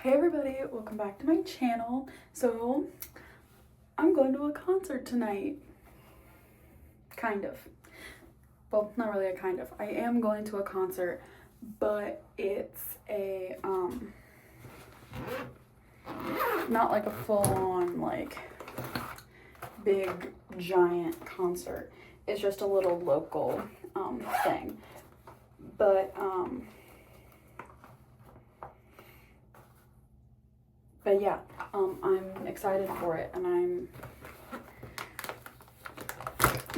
Hey everybody, welcome back to my channel. So, I'm going to a concert tonight. Kind of. Well, not really a kind of. I am going to a concert, but it's a, not like a full-on, like, big, giant concert. It's just a little local, thing. But yeah, I'm excited for it, and I'm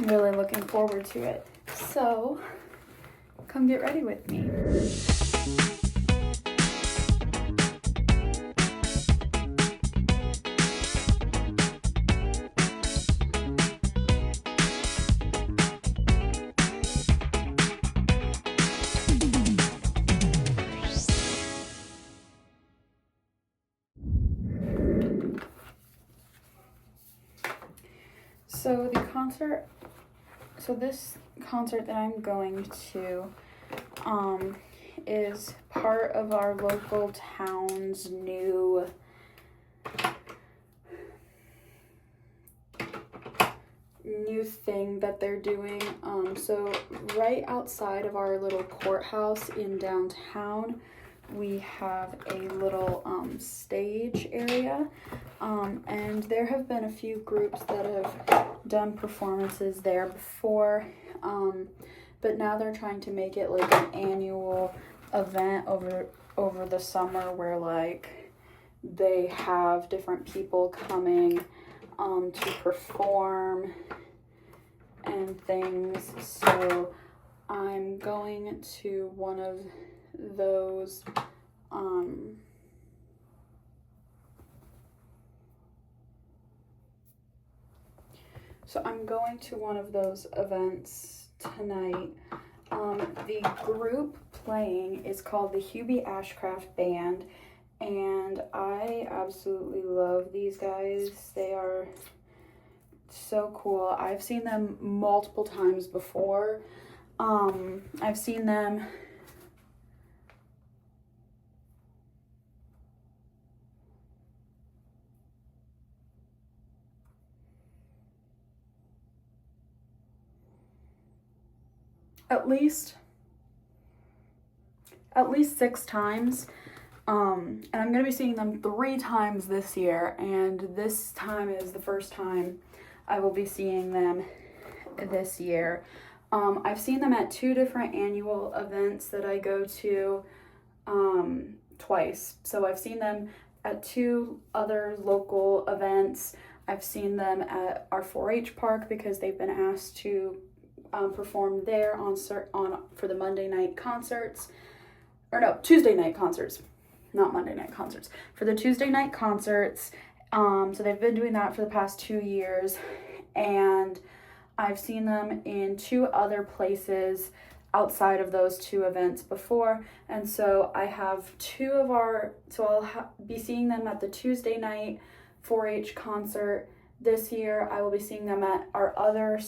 really looking forward to it. So, come get ready with me. So this concert that I'm going to is part of our local town's new thing that they're doing. So right outside of our little courthouse in downtown, we have a little stage area, and there have been a few groups that have done performances there before, but now they're trying to make it like an annual event over the summer, where like they have different people coming to perform and things. So I'm going to one of those events tonight. The group playing is called the Hubie Ashcraft Band, and I absolutely love these guys. They are so cool. I've seen them multiple times before. I've seen them at least 6 times. And I'm going to be seeing them 3 times this year, and this time is the first time I will be seeing them this year. I've seen them at 2 different annual events that I go to twice. So I've seen them at 2 other local events. I've seen them at our 4-H park because they've been asked to perform there for the Monday night concerts. Or no, Tuesday night concerts. Not Monday night concerts. For the Tuesday night concerts. So they've been doing that for the past 2 years. And I've seen them in 2 other places outside of those 2 events before. And so I have I'll be seeing them at the Tuesday night 4-H concert. This year I will be seeing them at our other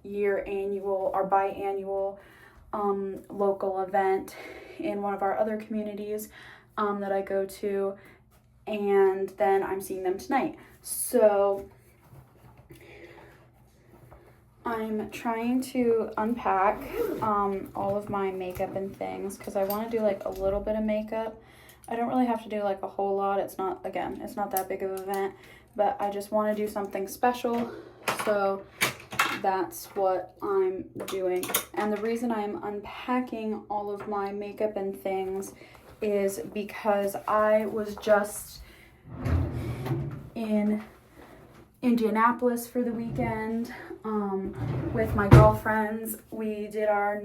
year annual or biannual local event in one of our other communities that I go to, and then I'm seeing them tonight. So I'm trying to unpack all of my makeup and things because I want to do like a little bit of makeup. I don't really have to do like a whole lot. It's not that big of an event, but I just want to do something special. So that's what I'm doing. And the reason I'm unpacking all of my makeup and things is because I was just in Indianapolis for the weekend with my girlfriends. We did I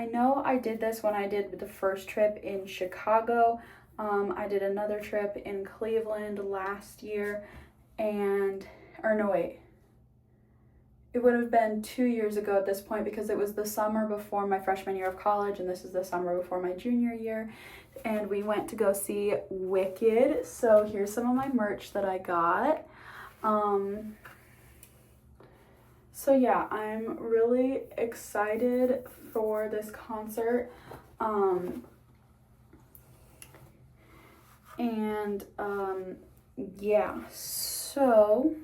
know I did this when I did the first trip in Chicago. I did another trip in Cleveland last year, it would have been 2 years ago at this point because it was the summer before my freshman year of college, and this is the summer before my junior year, and we went to go see Wicked. So here's some of my merch that I got. So yeah, I'm really excited for this concert. And yeah, so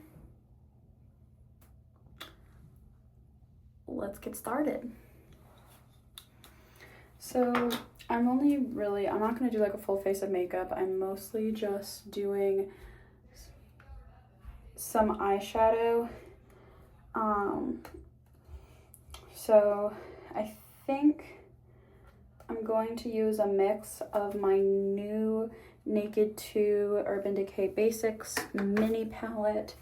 let's get started. So I'm not going to do like a full face of makeup. I'm mostly just doing some eyeshadow. So I think I'm going to use a mix of my new Naked 2 Urban Decay Basics mini palette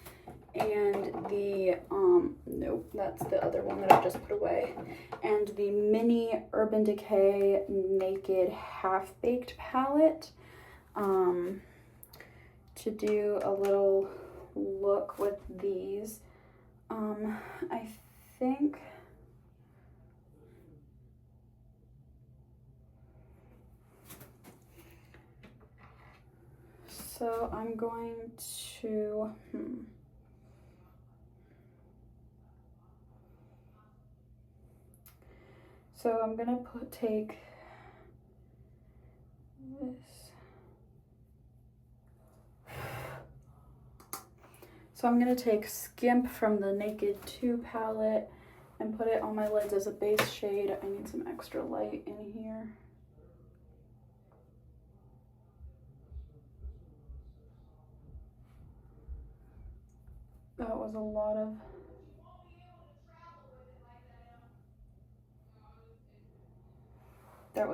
and the, nope, that's the other one that I just put away, and the mini Urban Decay Naked Half Baked palette, to do a little look with these. I think so. I'm going to so I'm gonna take this. So I'm gonna take Skimp from the Naked 2 palette and put it on my lids as a base shade. I need some extra light in here. That was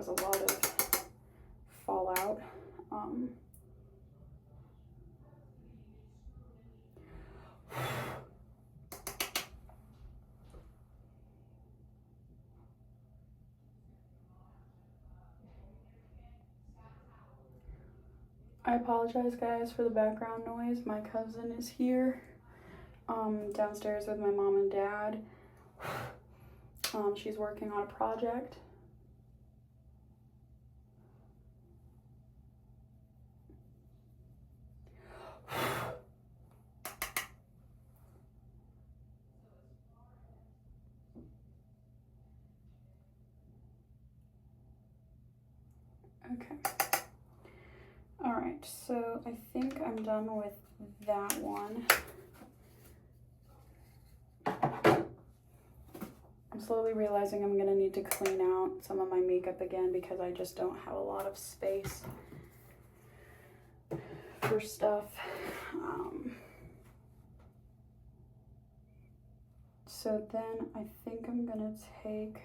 a lot of fallout. I apologize, guys, for the background noise. My cousin is here, downstairs with my mom and dad. She's working on a project. Okay. All right, so I think I'm done with that one. I'm slowly realizing I'm gonna need to clean out some of my makeup again because I just don't have a lot of space for stuff. So then I think I'm gonna take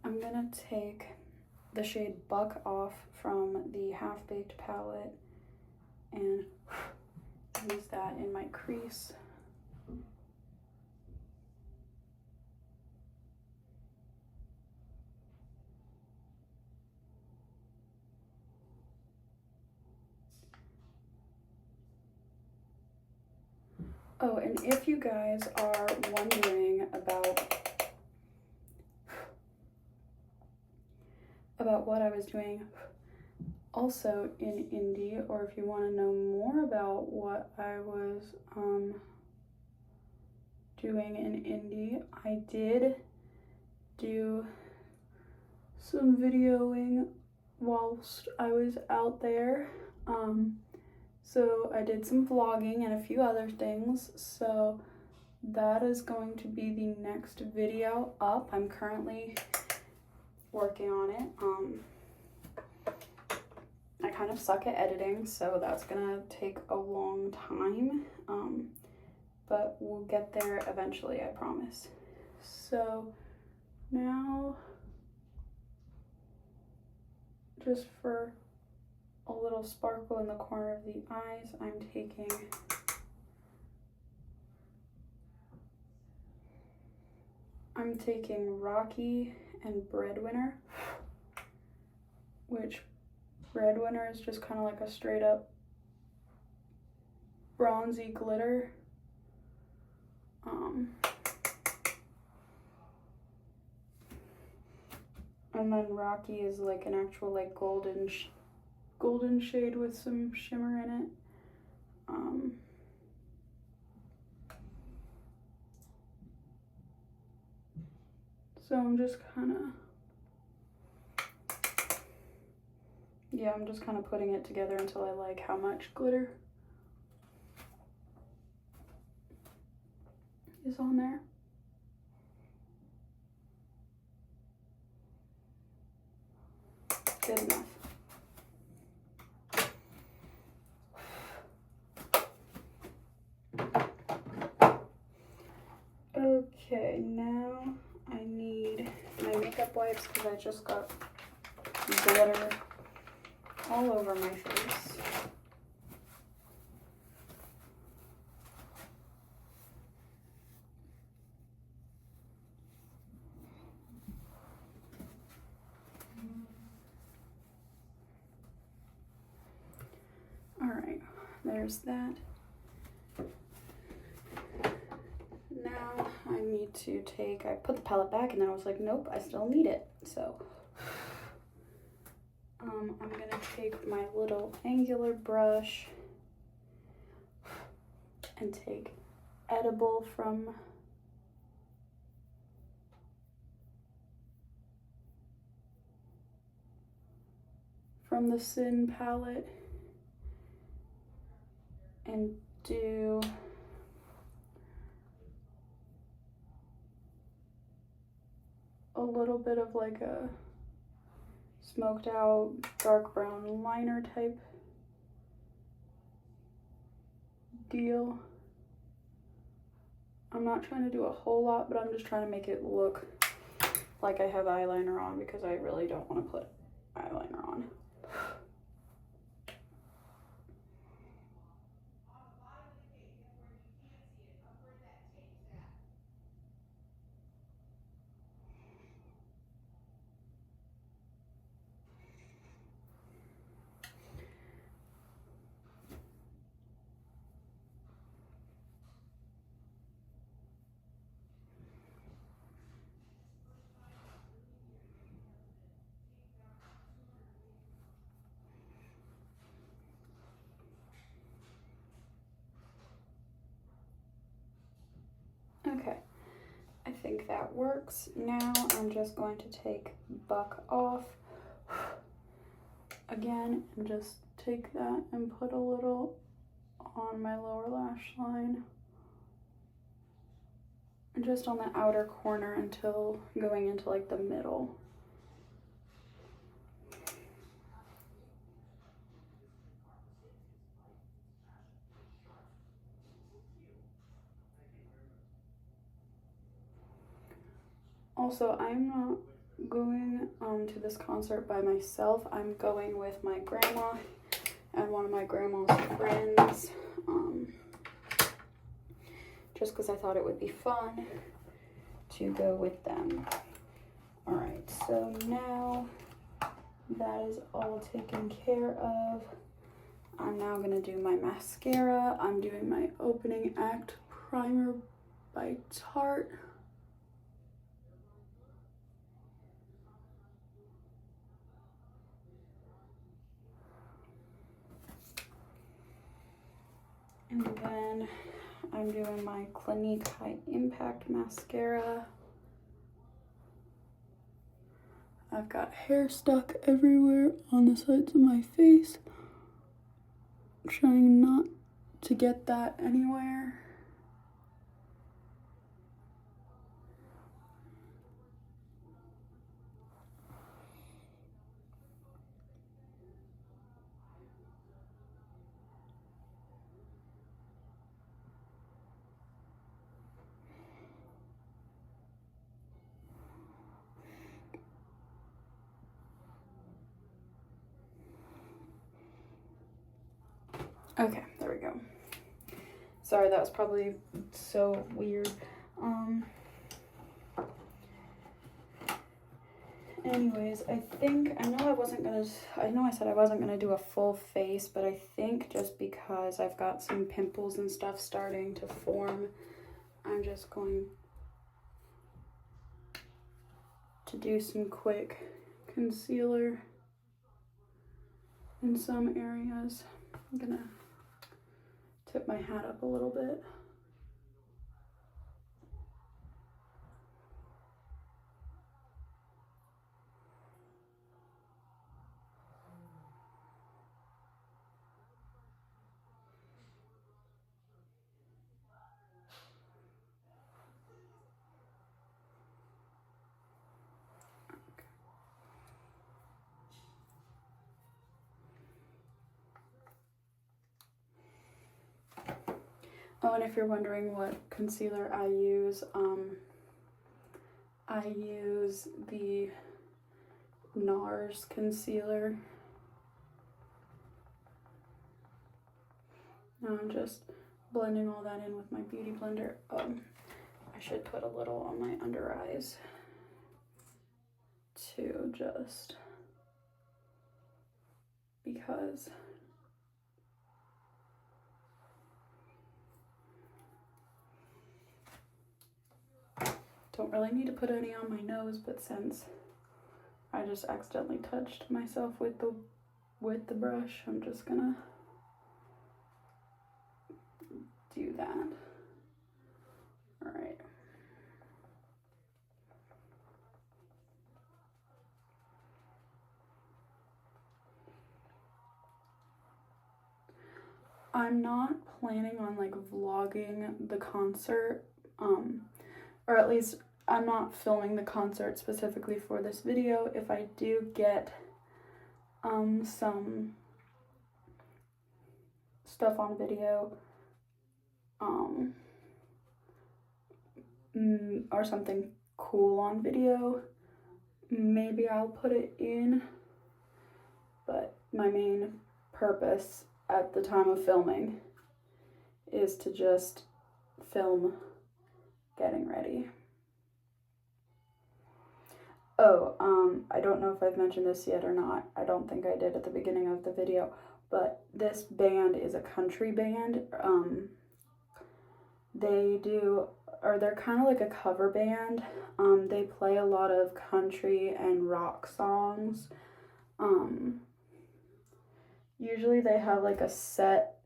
I'm gonna take the shade Buck Off from the Half Baked palette and use that in my crease. Oh, and if you guys are wondering about what I was doing also in indie, or if you want to know more about what I was doing in indie, I did do some videoing whilst I was out there. So I did some vlogging and a few other things, so that is going to be the next video up. I'm currently working on it. I kind of suck at editing, so that's gonna take a long time, but we'll get there eventually, I promise. So now, just for a little sparkle in the corner of the eyes, I'm taking Rocky and Breadwinner, which Breadwinner is just kind of like a straight up bronzy glitter. And then Rocky is like an actual like golden shade with some shimmer in it. So I'm just kind of putting it together until I like how much glitter is on there. Good enough. Okay, now I need my makeup wipes because I just got glitter all over my face. All right, there's that. Now I need to take, I put the palette back and then I was like, nope, I still need it. So I'm gonna take my little angular brush and take Edible from the Sin palette and do a little bit of like a smoked out dark brown liner type deal. I'm not trying to do a whole lot, but I'm just trying to make it look like I have eyeliner on because I really don't want to put eyeliner on. Okay, I think that works. Now I'm just going to take Buck off again and just take that and put a little on my lower lash line. And just on the outer corner until going into like the middle. Also, I'm not going to this concert by myself. I'm going with my grandma and one of my grandma's friends, just because I thought it would be fun to go with them. All right, so now that is all taken care of, I'm now gonna do my mascara. I'm doing my Opening Act Primer by Tarte. And then I'm doing my Clinique High Impact Mascara. I've got hair stuck everywhere on the sides of my face. I'm trying not to get that anywhere. Okay, there we go. Sorry, that was probably so weird. Anyways, I know I said I wasn't gonna do a full face, but I think just because I've got some pimples and stuff starting to form, I'm just going to do some quick concealer in some areas. I'm gonna tip my hat up a little bit. Oh, and if you're wondering what concealer I use the NARS concealer. Now I'm just blending all that in with my beauty blender. I should put a little on my under eyes too, just because don't really need to put any on my nose, but since I just accidentally touched myself with the brush, I'm just gonna do that. All right. I'm not planning on like vlogging the concert, or at least I'm not filming the concert specifically for this video. If I do get some stuff on video, or something cool on video, maybe I'll put it in, but my main purpose at the time of filming is to just film getting ready. Oh, I don't know if I've mentioned this yet or not. I don't think I did at the beginning of the video, but this band is a country band. They're kind of like a cover band. They play a lot of country and rock songs. Usually they have like a set,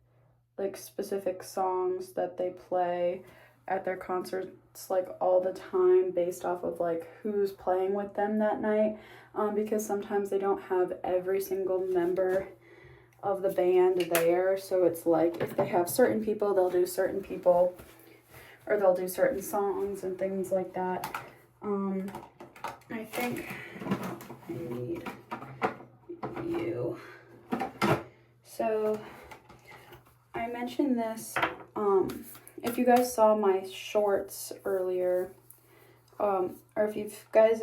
like specific songs that they play at their concerts like all the time based off of like who's playing with them that night, because sometimes they don't have every single member of the band there, so it's like if they have certain people, they'll do certain people, or they'll do certain songs and things like that. I think I need you. So I mentioned this, if you guys saw my shorts earlier, or if you guys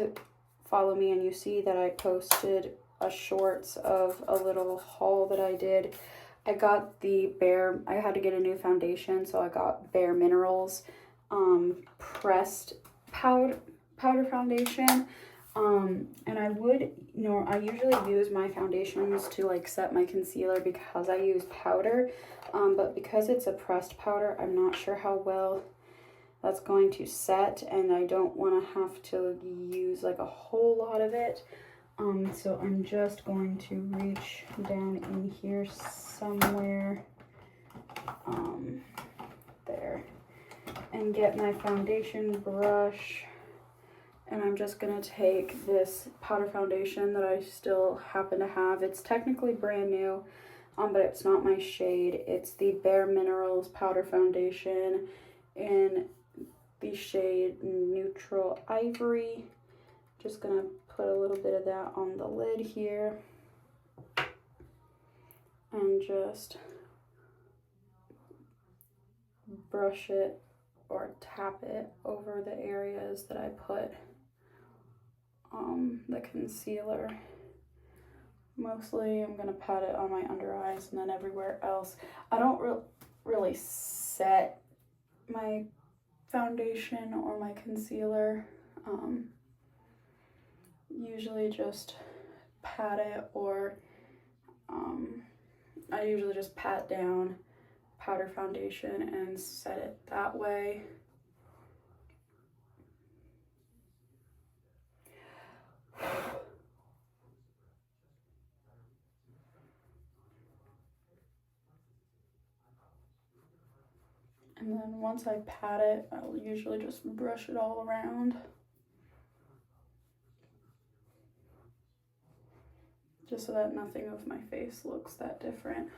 follow me and you see that I posted a shorts of a little haul that I did, I got I had to get a new foundation, so I got Bare Minerals pressed powder foundation. And I usually use my foundations to like set my concealer because I use powder, but because it's a pressed powder, I'm not sure how well that's going to set, and I don't want to have to use like a whole lot of it. So I'm just going to reach down in here somewhere, there, and get my foundation brush. And I'm just gonna take this powder foundation that I still happen to have. It's technically brand new, but it's not my shade. It's the Bare Minerals powder foundation in the shade Neutral Ivory. Just gonna put a little bit of that on the lid here and just brush it or tap it over the areas that I put the concealer. Mostly I'm gonna pat it on my under eyes, and then everywhere else. I don't really set my foundation or my concealer. Usually just pat it, or I usually just pat down powder foundation and set it that way. And then once I pat it, I'll usually just brush it all around, just so that nothing of my face looks that different.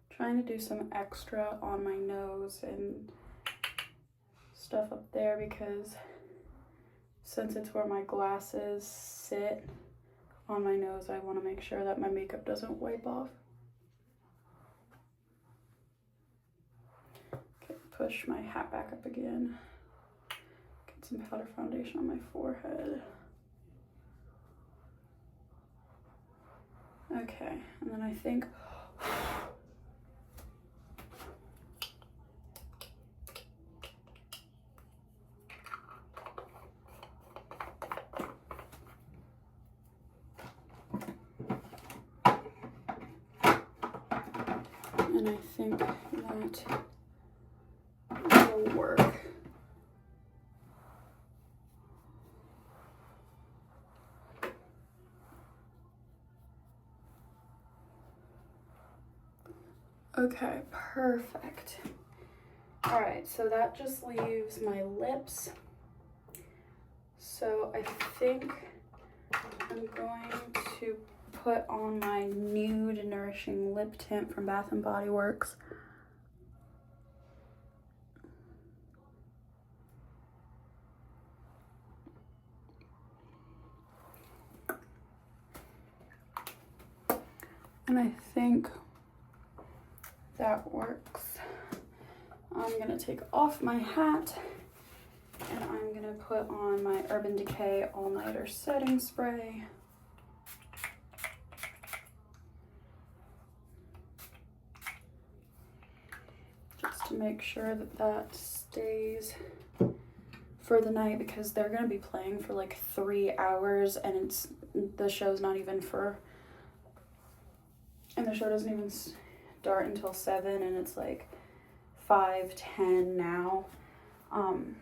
Trying to do some extra on my nose and stuff up there because since it's where my glasses sit on my nose, I want to make sure that my makeup doesn't wipe off. Okay, push my hat back up again. Get some powder foundation on my forehead. Okay, and then I think that will work. Okay, perfect. All right, so that just leaves my lips. So I think I'm going to put on my Nude Nourishing Lip Tint from Bath & Body Works. And I think that works. I'm gonna take off my hat and I'm gonna put on my Urban Decay All Nighter Setting Spray. Just to make sure that that stays for the night, because they're gonna be playing for like 3 hours and the show's not even and the show doesn't even start until 7 and it's like 5:10 now. I'm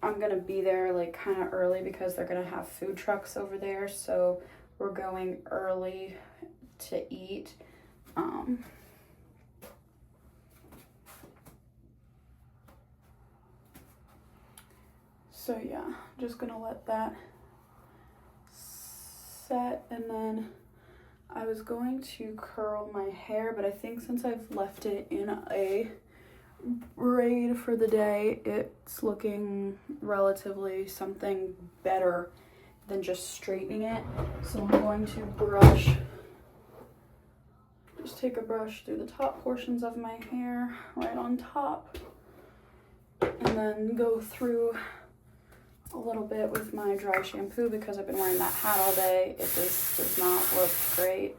gonna be there like kind of early because they're gonna have food trucks over there, so we're going early to eat. So yeah, just gonna let that set, and then I was going to curl my hair, but I think since I've left it in a braid for the day, it's looking relatively something better than just straightening it. So I'm going to just take a brush through the top portions of my hair, right on top, and then go through a little bit with my dry shampoo because I've been wearing that hat all day. It just does not look great.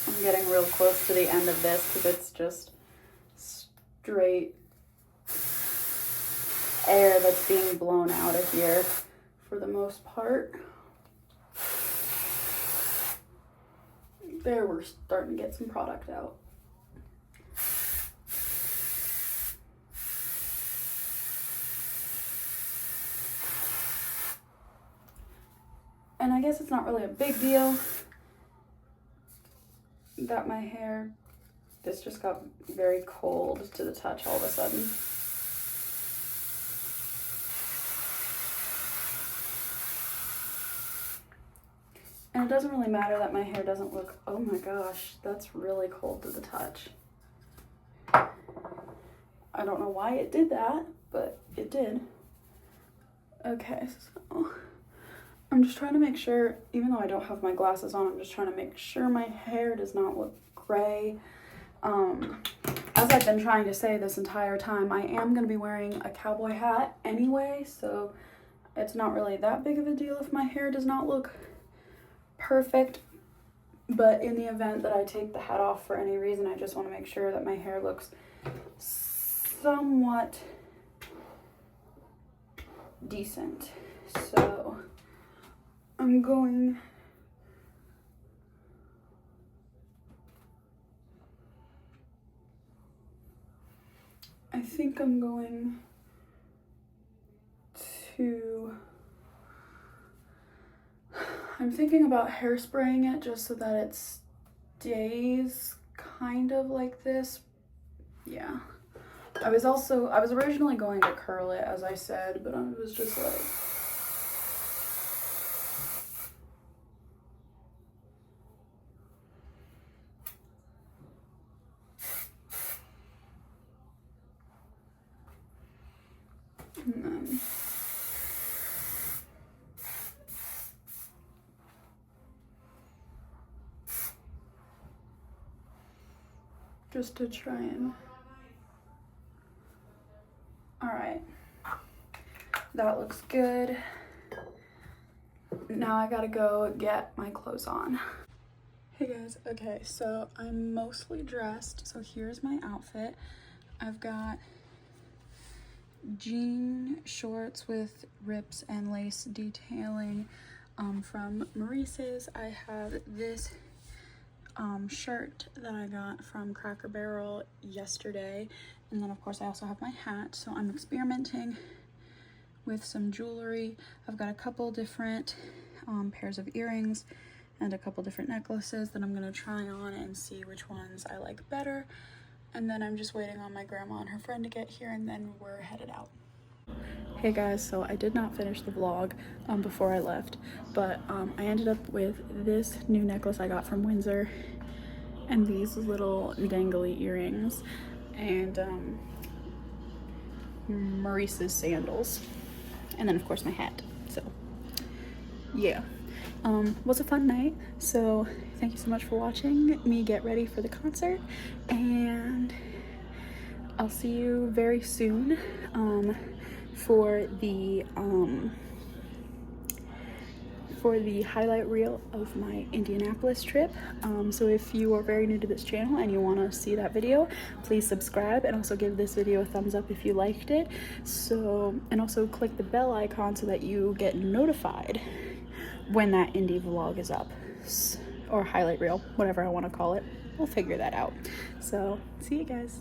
I'm getting real close to the end of this because it's just straight air that's being blown out of here for the most part. There, we're starting to get some product out. And I guess it's not really a big deal that my hair, this just got very cold to the touch all of a sudden. And it doesn't really matter that my hair doesn't look, oh my gosh, that's really cold to the touch. I don't know why it did that, but it did. Okay, so I'm just trying to make sure, even though I don't have my glasses on, I'm just trying to make sure my hair does not look gray. As I've been trying to say this entire time, I am going to be wearing a cowboy hat anyway, so it's not really that big of a deal if my hair does not look perfect. But in the event that I take the hat off for any reason, I just want to make sure that my hair looks somewhat decent. So I'm going to, I'm thinking about hairspraying it just so that it stays kind of like this. Yeah. I was originally going to curl it, as I said, but I was just like, And then just to try and, all right, that looks good. Now I gotta go get my clothes on. Hey guys, okay, so I'm mostly dressed, so here's my outfit. I've got jean shorts with rips and lace detailing from rie.izgrace. I have this shirt that I got from Cracker Barrel yesterday, and then of course I also have my hat. So I'm experimenting with some jewelry. I've got a couple different pairs of earrings and a couple different necklaces that I'm gonna try on and see which ones I like better. And then I'm just waiting on my grandma and her friend to get here, and then we're headed out. Hey guys, so I did not finish the vlog before I left, but I ended up with this new necklace I got from Windsor and these little dangly earrings and Maurice's sandals, and then of course my hat. So yeah, was a fun night. So thank you so much for watching me get ready for the concert, and I'll see you very soon for the highlight reel of my Indianapolis trip. So if you are very new to this channel and you want to see that video, please subscribe, and also give this video a thumbs up if you liked it. So, and also click the bell icon so that you get notified when that Indy vlog is up, or highlight reel, whatever I want to call it. We'll figure that out. So see you guys.